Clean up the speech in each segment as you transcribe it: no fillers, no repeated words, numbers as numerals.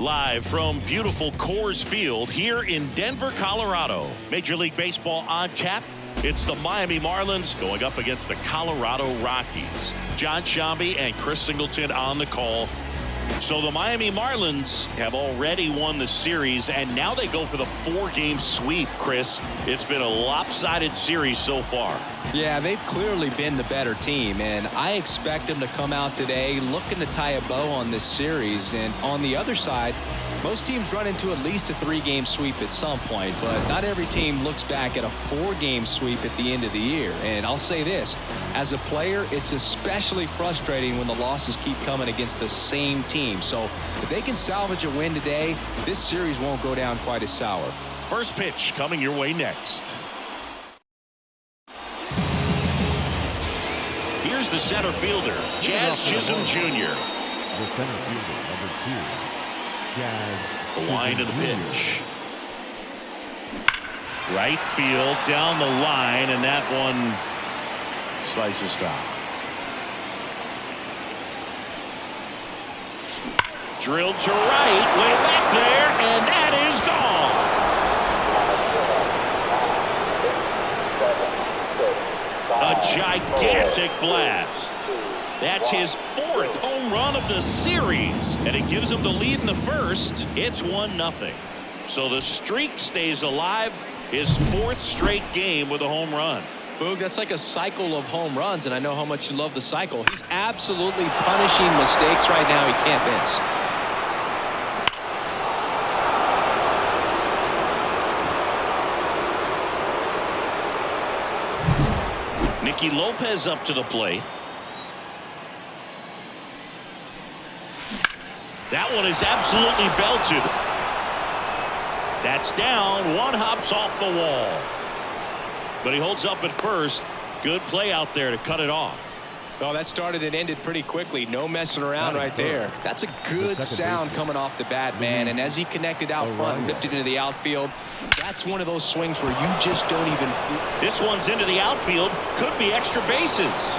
Live from beautiful Coors Field here in Denver, Colorado. Major League Baseball on tap. It's the Miami Marlins going up against the Colorado Rockies. Jon Sciambi and Chris Singleton on the call. So the Miami Marlins have already won the series, and now they go for the 4-game sweep, Chris. It's been a lopsided series so far. Yeah, they've clearly been the better team, and I expect them to come out today looking to tie a bow on this series. And on the other side, most teams run into at least a 3-game sweep at some point, but not every team looks back at a 4-game sweep at the end of the year. And I'll say this, as a player, it's especially frustrating when the losses keep coming against the same team. So if they can salvage a win today, this series won't go down quite as sour. First pitch coming your way next. Here's the center fielder, Jazz Chisholm Jr. The center fielder, number 2, Jazz. The line of the pitch. Right field down the line, and that one slices foul. Drilled to right, way back there, and that is gone. A gigantic blast. That's his 4th home run of the series, and it gives him the lead in the first. It's 1-0. So the streak stays alive. His 4th straight game with a home run. Boog, that's like a cycle of home runs, and I know how much you love the cycle. He's absolutely punishing mistakes right now he can't miss. Nicky Lopez up to the plate. That one is absolutely belted. That's down. One hops off the wall. But he holds up at first. Good play out there to cut it off. Well, that started and ended pretty quickly. No messing around right there. That's a good sound coming off the bat, man. And as he connected out front and ripped it into the outfield, that's one of those swings where you just don't even feel. This one's into the outfield. Could be extra bases.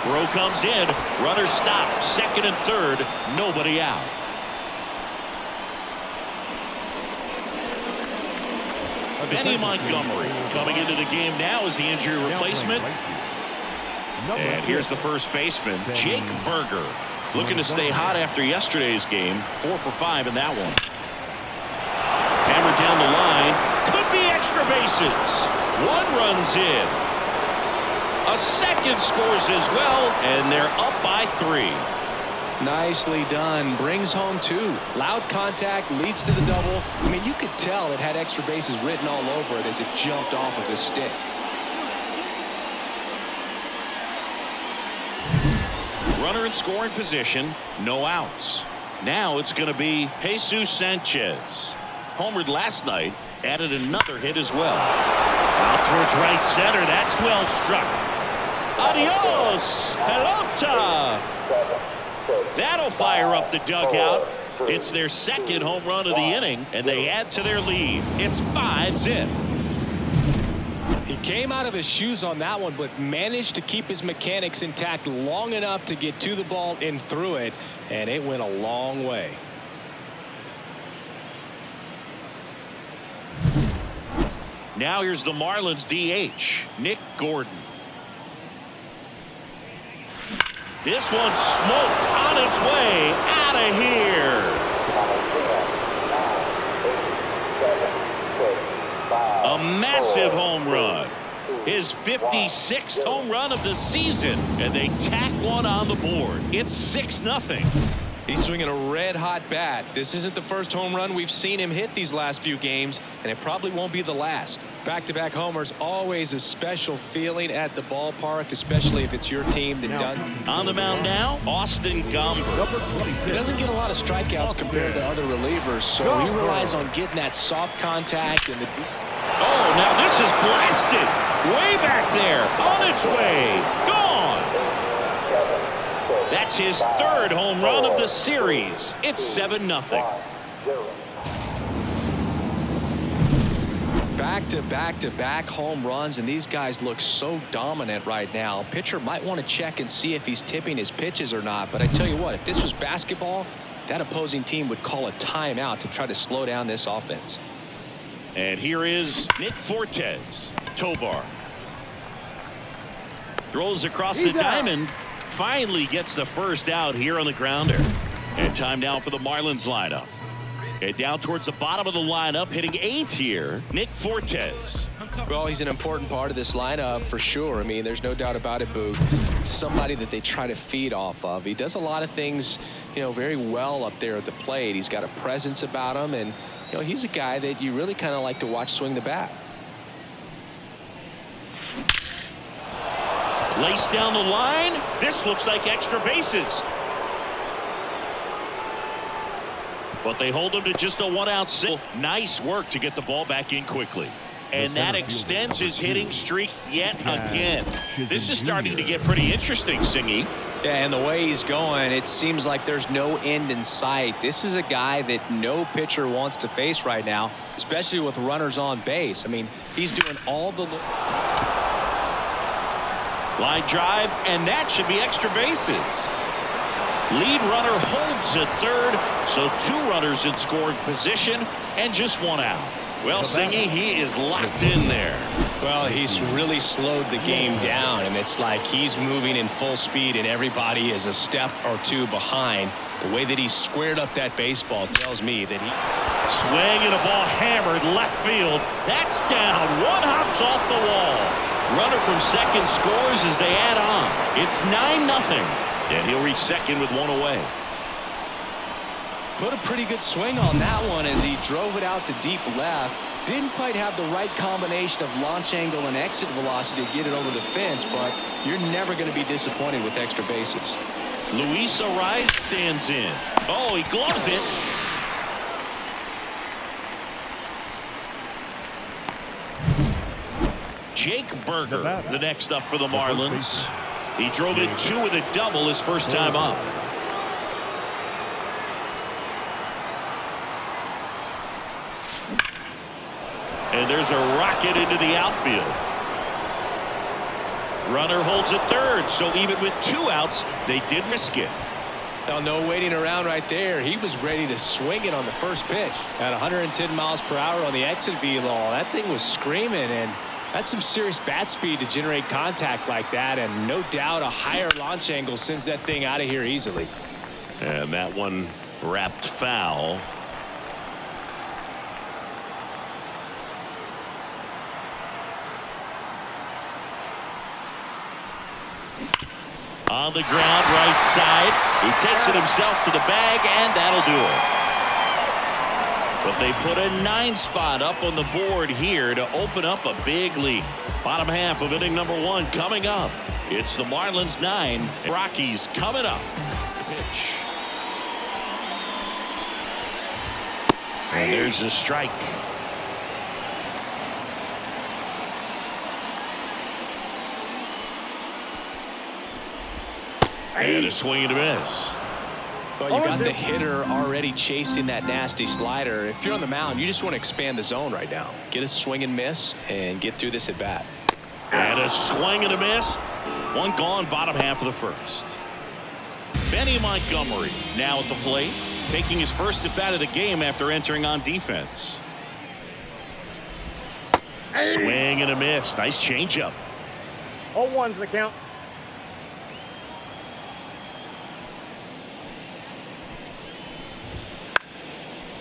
Bro comes in. Runner stopped. Second and third. Nobody out. Benny Montgomery coming into the game now as the injury replacement. And here's the first baseman, Jake Burger, looking to stay hot after yesterday's game. 4 for 5 in that one. Hammered down the line. Could be extra bases. One runs in. A second scores as well, and they're up by 3. Nicely done. Brings home 2. Loud contact, leads to the double. I mean, you could tell it had extra bases written all over it as it jumped off of his stick. Runner in scoring position, no outs. Now it's going to be Jesus Sanchez. Homered last night, added another hit as well. Out towards right center, that's well struck. Adios, pelota. That'll fire up the dugout. It's their 2nd home run of the inning, and they add to their lead. It's 5-zip. He came out of his shoes on that one, but managed to keep his mechanics intact long enough to get to the ball and through it, and it went a long way. Now here's the Marlins DH, Nick Gordon. This one's smoked on its way out of here. A massive home run. His 56th home run of the season, and they tack one on the board. It's 6-0. He's swinging a red-hot bat. This isn't the first home run we've seen him hit these last few games, and it probably won't be the last. Back-to-back homers, always a special feeling at the ballpark, especially if it's your team that does. On the mound now, Austin Gomber. He doesn't get a lot of strikeouts compared to other relievers, so he relies on getting that soft contact and the. Oh, now this is blasted. Way back there, on its way, gone. That's his 3rd home run of the series. It's 7-0. Back-to-back-to-back home runs, and these guys look so dominant right now. Pitcher might want to check and see if he's tipping his pitches or not, but I tell you what, if this was basketball, that opposing team would call a timeout to try to slow down this offense. And here is Nick Fortes. Tovar throws across the diamond. Finally gets the first out here on the grounder. And time now for the Marlins lineup. And down towards the bottom of the lineup, hitting 8th here, Nick Fortes. Well, he's an important part of this lineup for sure. I mean, there's no doubt about it, Boog. Somebody that they try to feed off of. He does a lot of things, very well up there at the plate. He's got a presence about him, and, he's a guy that you really kind of like to watch swing the bat. Laced down the line. This looks like extra bases. But they hold him to just a 1-out single. Nice work to get the ball back in quickly. And that extends his hitting streak yet again. This is starting to get pretty interesting, Singy. Yeah, and the way he's going, it seems like there's no end in sight. This is a guy that no pitcher wants to face right now, especially with runners on base. I mean, he's doing all the... Line drive, and that should be extra bases. Lead runner holds at third, so 2 runners in scoring position and just 1 out. Well, Singy, he is locked in there. Well, he's really slowed the game down, and it's like he's moving in full speed and everybody is a step or 2 behind. The way that he squared up that baseball tells me that he... Swing and a ball hammered left field. That's down. 1 hops off the wall. Runner from second scores as they add on. It's 9-0. And he'll reach second with 1 away. Put a pretty good swing on that one as he drove it out to deep left. Didn't quite have the right combination of launch angle and exit velocity to get it over the fence, but you're never going to be disappointed with extra bases. Luis Arraez stands in. Oh, he gloves it. Jake Burger, the next up for the Marlins. He drove in 2 with a double his first time up. And there's a rocket into the outfield. Runner holds at third, so even with 2 outs, they did risk it. Now, no waiting around right there. He was ready to swing it on the first pitch. At 110 miles per hour on the exit velo, that thing was screaming, and that's some serious bat speed to generate contact like that, and no doubt a higher launch angle sends that thing out of here easily. And that one wrapped foul. On the ground, right side. He takes it himself to the bag, and that'll do it. But they put a 9 spot up on the board here to open up a big lead. Bottom half of inning number 1 coming up. It's the Marlins 9. Rockies coming up. Pitch. And there's the strike. And a swing and a miss. Well, you got the hitter already chasing that nasty slider. If you're on the mound, you just want to expand the zone right now. Get a swing and miss and get through this at bat. And a swing and a miss. 1 gone, bottom half of the first. Benny Montgomery now at the plate, taking his first at bat of the game after entering on defense. Swing and a miss. Nice changeup. 0-1's the count.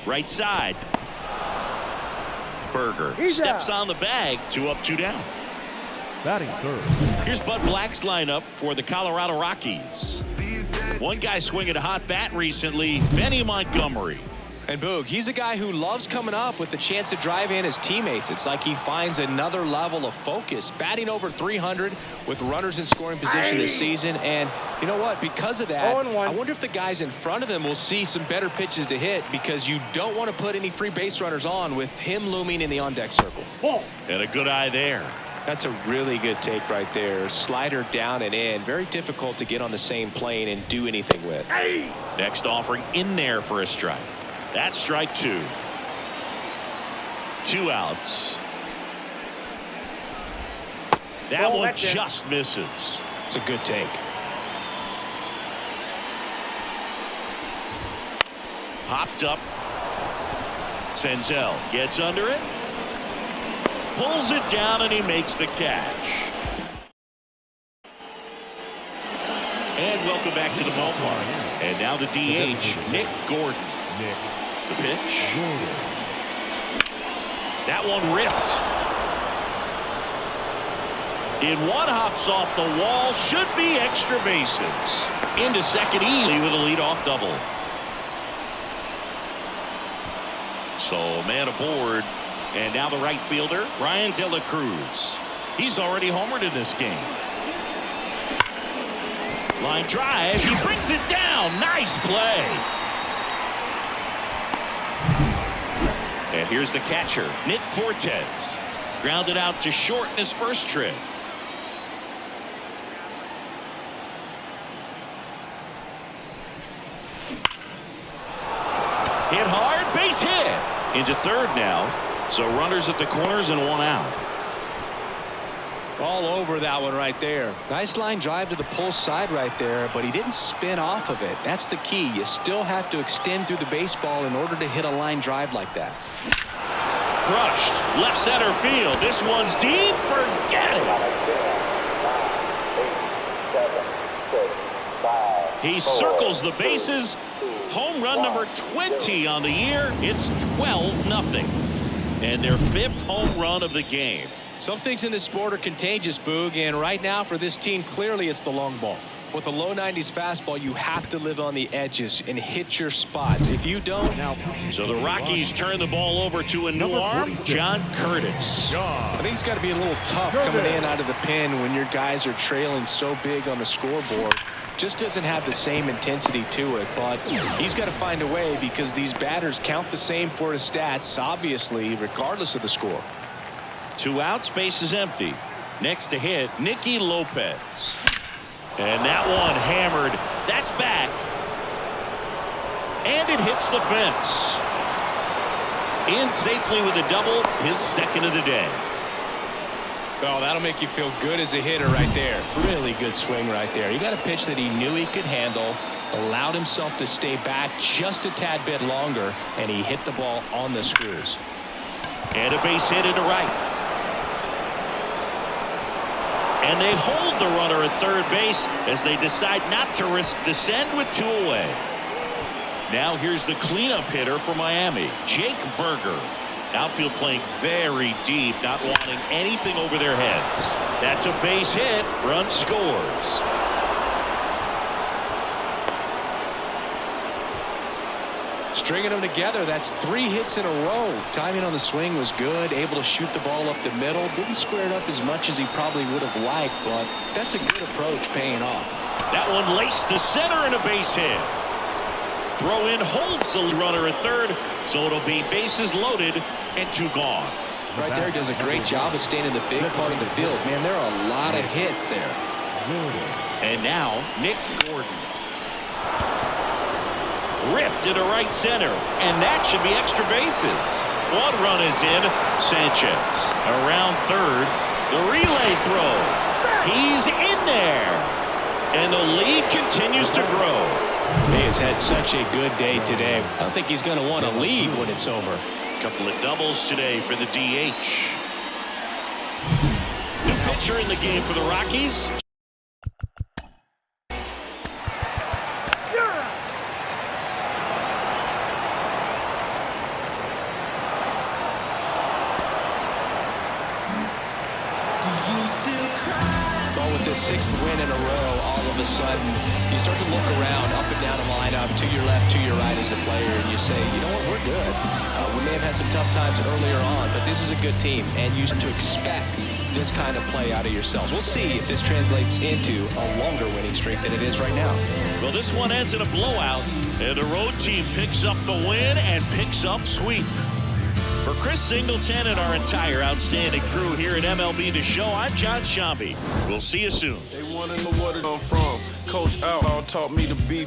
Right side. Burger steps on the bag. 2 up, 2 down. Batting third. Here's Bud Black's lineup for the Colorado Rockies. One guy swinging a hot bat recently, Benny Montgomery. And Boog, he's a guy who loves coming up with the chance to drive in his teammates. It's like he finds another level of focus. Batting over 300 with runners in scoring position this season. And you know what? Because of that, I wonder if the guys in front of him will see some better pitches to hit, because you don't want to put any free base runners on with him looming in the on-deck circle. And a good eye there. That's a really good take right there. Slider down and in. Very difficult to get on the same plane and do anything with. Next offering in there for a strike. That's strike 2. 2 outs. That one just misses. It's a good take. Hopped up. Senzel gets under it. Pulls it down and he makes the catch. And welcome back to the ballpark. And now the DH, Nick Gordon. The pitch. That one ripped. In one, hops off the wall. Should be extra bases. Into second easy with a leadoff double. So man aboard. And now the right fielder, Ryan De La Cruz. He's already homered in this game. Line drive. He brings it down. Nice play. And here's the catcher, Nick Fortes. Grounded out to short in his first trip. Hit hard, base hit. Into third now. So runners at the corners and one out. All over that one right there. Nice line drive to the pull side right there, but he didn't spin off of it. That's the key. You still have to extend through the baseball in order to hit a line drive like that. Crushed. Left center field. This one's deep. Forget it. He circles the bases. Home run number 20 on the year. It's 12-0. And their 5th home run of the game. Some things in this sport are contagious, Boog, and right now for this team, clearly it's the long ball. With a low 90s fastball, you have to live on the edges and hit your spots. If you don't... So the Rockies turn the ball over to a new arm, John Curtis. I think it's got to be a little tough coming in out of the pen when your guys are trailing so big on the scoreboard. Just doesn't have the same intensity to it, but he's got to find a way because these batters count the same for his stats, obviously, regardless of the score. 2 outs, base is empty. Next to hit, Nicky Lopez. And that one hammered. That's back. And it hits the fence. In safely with a double, his 2nd of the day. Oh, that'll make you feel good as a hitter right there. Really good swing right there. He got a pitch that he knew he could handle, allowed himself to stay back just a tad bit longer, and he hit the ball on the screws. And a base hit into right. And they hold the runner at third base as they decide not to risk the send with 2 away. Now here's the cleanup hitter for Miami, Jake Burger. Outfield playing very deep, not wanting anything over their heads. That's a base hit. Run scores. Stringing them together, that's 3 hits in a row. Timing on the swing was good, able to shoot the ball up the middle. Didn't square it up as much as he probably would have liked, but that's a good approach paying off. That one laced to center and a base hit. Throw in holds the runner at third, so it'll be bases loaded and 2 gone. Right there, does a great job of staying in the big part of the field. Man, there are a lot of hits there. And now Nick Gordon. Ripped into right center, and that should be extra bases. 1 run is in. Sanchez around third. The relay throw. He's in there. And the lead continues to grow. He has had such a good day today. I don't think he's going to want to leave when it's over. Couple of doubles today for the DH. The pitcher in the game for the Rockies. With this 6th win in a row, all of a sudden, you start to look around, up and down the lineup, to your left, to your right as a player, and you say, you know what, we're good. We may have had some tough times earlier on, but this is a good team, and you start to expect this kind of play out of yourselves. We'll see if this translates into a longer winning streak than it is right now. Well, this one ends in a blowout, and the road team picks up the win and picks up sweep. For Chris Singleton and our entire outstanding crew here at MLB The Show, I'm John Shambi. We'll see you soon. They want to know where I'm from. Coach Out taught me to be